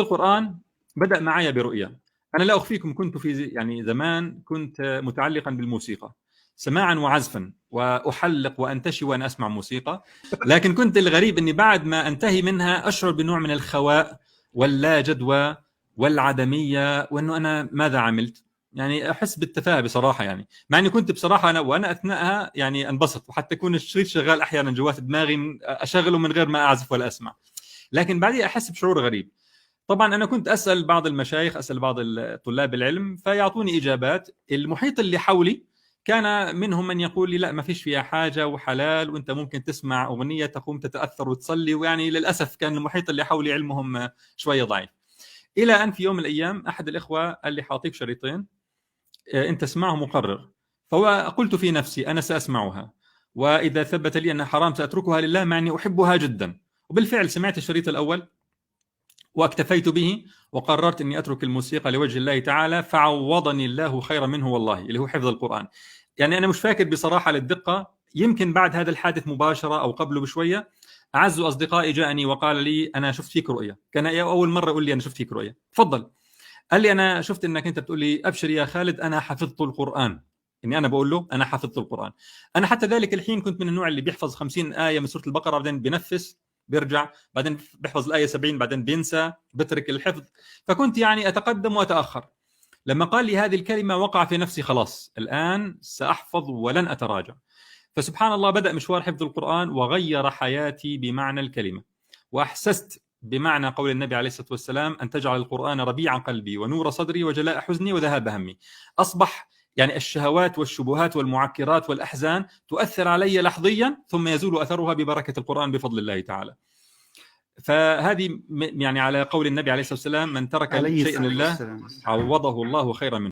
القرآن بدأ معي برؤية. أنا لا أخفيكم، كنت في زمان كنت متعلقا بالموسيقى سماعا وعزفا، وأحلق وأنتشي وأنا أسمع موسيقى. لكن كنت الغريب أني بعد ما أنتهي منها أشعر بنوع من الخواء واللا جدوى والعدمية، وأنه أنا ماذا عملت؟ يعني أحس بالتفاهة بصراحة، يعني مع أني كنت بصراحة وأنا أثناءها يعني أنبسط، وحتى يكون الشريط شغال أحيانا جوات دماغي أشغله من غير ما أعزف ولا أسمع. لكن بعدين أحس بشعور غريب. طبعا أنا كنت أسأل بعض المشايخ، أسأل بعض طلاب العلم، فيعطوني إجابات. المحيط اللي حولي كان منهم من يقول لي لا، ما فيش فيها حاجة وحلال، وأنت ممكن تسمع أغنية تقوم تتأثر وتصلي. ويعني للأسف كان المحيط اللي حولي علمهم شوية ضعيف. إلى أن في يوم من الأيام أحد الإخوة قال لي حاعطيك شريطين، أنت اسمعهم وقرر. فقلت في نفسي أنا سأسمعها، وإذا ثبت لي أنها حرام سأتركها لله، مع أني أحبها جدا. وبالفعل سمعت الشريط الأول واكتفيت به، وقررت أني أترك الموسيقى لوجه الله تعالى، فعوضني الله خيرا منه والله، اللي هو حفظ القرآن. يعني أنا مش فاكر بصراحة للدقة، يمكن بعد هذا الحادث مباشرة أو قبله بشوية أعز أصدقائي جاءني وقال لي أنا شفت فيك رؤية. كان أول مرة يقول لي أنا شفت فيك رؤية. تفضل. قال لي أنا شفت أنك أنت بتقول لي أبشر يا خالد أنا حفظت القرآن. إني أنا بقول له أنا حفظت القرآن. أنا حتى ذلك الحين كنت من النوع اللي بيحفظ 50 آية من سورة البقرة، بعدين بنفس، بيرجع، بعدين بيحفظ الآية 70، بعدين بينسى، بترك الحفظ. فكنت يعني أتقدم وأتأخر. لما قال لي هذه الكلمة وقع في نفسي خلاص الآن سأحفظ ولن أتراجع. فسبحان الله بدأ مشوار حفظ القرآن وغير حياتي بمعنى الكلمة. وأحسست بمعنى قول النبي عليه الصلاة والسلام أن تجعل القرآن ربيع قلبي ونور صدري وجلاء حزني وذهاب همي. أصبح يعني الشهوات والشبهات والمعكرات والأحزان تؤثر علي لحظيا، ثم يزول أثرها ببركة القرآن بفضل الله تعالى. فهذه يعني على قول النبي عليه الصلاة والسلام من ترك شيئا لله عوضه الله خيرا منه.